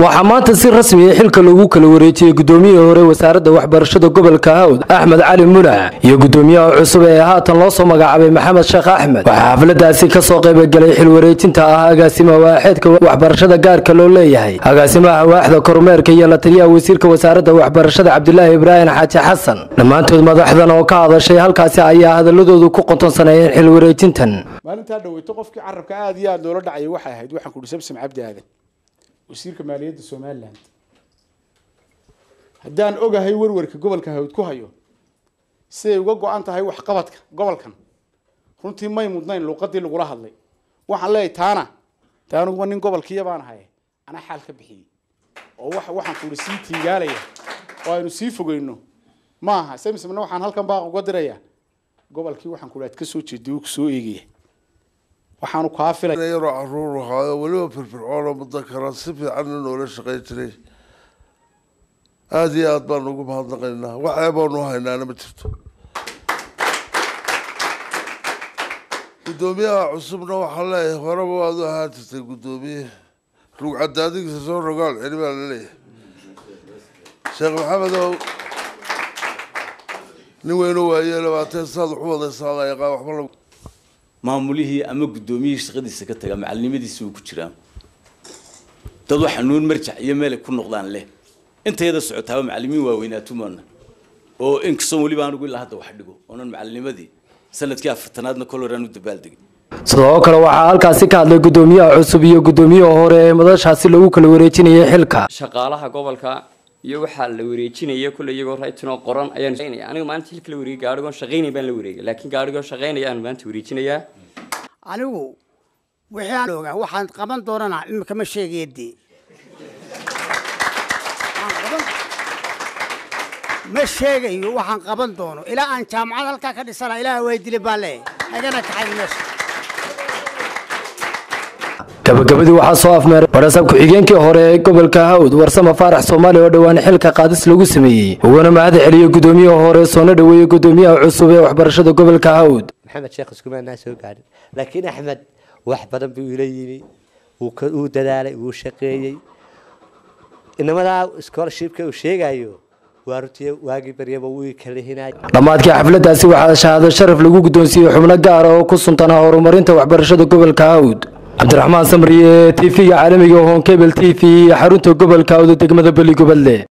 waxaa maanta si rasmi ah xilka lagu kala wareejiyay gudoomiyihii hore wasaaradda waxbarashada gobolka Hawd Axmed Cali Mulac iyo gudoomiyaha cusub ee haatan loo soo magacaabay Maxamed Sheekh Axmed. waxaa xafladaasi ka soo qayb galay xil wareejinta agaasima waaxidka waxbarashada gaarka loo leeyahay agaasimaha waaxda kormeerka iyo la taliyaha wasiirka wasaaradda waxbarashada Cabdullaahi Ibrahim Xaaji Xasan. dhammaantood madaxdan oo ka hadashay halkaasi ayaa hadaladoodu ku qontonsanayeen xil wareejintan. maalinta dhaweyto qofkii carabka aad iyo aad loola dhacay waxay ahayd waxaan ku dhisabsam Cabdi Aadan wasiirka maaliyadda Soomaaliland. haddaan ogahay warwarka gobolka Hawd ku hayo si uga go'an tahay wax qabadka gobolkan runtii may mudnayn luqadii lagu la hadlay waxaan leeyahay taanu nin gobolkiya baan ahay ana xal ka bixiyay oo waxaan ku sii tiigaalaya oo aynu sii fogeyno maaha samsmna waxaan halkan baaq uga diraya gobolkii waxaan ku leeyahay ka soo jeedo ku soo eegay waxaanu ka filay inuu caruur haayo waliba firfircoon mudakara si fiican inuu shaqeey jiray aad iyo aad baan ugu mahadnaqaynaa waxaabaan u haynaana ma jirto gudoomiyaha cusubna waxaa leeyahay horeba waad u ahaan jirtay gudoomiye rug cadaadigiisa soo rogaal celi baa la leeyahay sheekh maxamed oo nin weynu waayey 20 sano wuxuu wadaysaa la yaqaan waxba lagu maamulihii ama gudoomiyihii shaqadiisa ka taga macallimadiisa uu ku jiraa dad waxa nuun marjac iyo meel ku noqdaan leh inteeda socotaa macallimiin waaweynaato maana oo inkastoo waliba aan ugu ilaa hadda wax dhigo oonan macallimimadii sanadkii afartanaadna koloraan u dabaaldegay. sidoo kale waxaa halkaasi ka hadlay gudoomiyaha cusub iyo gudoomiyihii hore ee madashaasi lagu kala wareejinayay xilka shaqaalaha gobolka iyo waxa la wareejinaya kulay iyagoo raaytino qoran ayaan shaqeynaa anigu maanta xilka la wareegay gaarigoon shaqeynay baan la wareegay laakiin gaarigoon shaqeynaya aan maanta wareejinayaa anigu wixii aan ogaa waxaan qaban doonaa imika ma sheegeedii ma sheegayo waxaan qaban doono ilaa aan jaamacad halka ka dhisana ilaahay way dilay baa leeyahay agana kaxay meesha gabagabadii waxaa soo afmeeray barasab ku-xigeenkii hore ee gobolka Hawd Warsamo Faarax Soomaali oo dhawaan xilka qaadis lagu sameeyay uguna mahad celiyay gudoomiyihii hore soo dhaweeyay gudoomiyaha cusub ee waxbarashada gobolka Hawd Maxamed Sheekh iskumaana soo gaarin laakiin Axmed wax badan buu ila yiri uu dadaalay uu shaqeeyay inamada scholarship-ka uu sheegayo waagi baryaba wuu kala hinay dhamaadkii xafladaasi waxaa shahaado sharaf lagu gudoonsiiyay xubno gaar ah oo ku suntanaa horumarinta waxbarashada gobolka Hawd. Cabdiraxmaan Samriye TV caalamiga oo Cable TV xarunta gobolka Hawd degmada Bali Gobolle.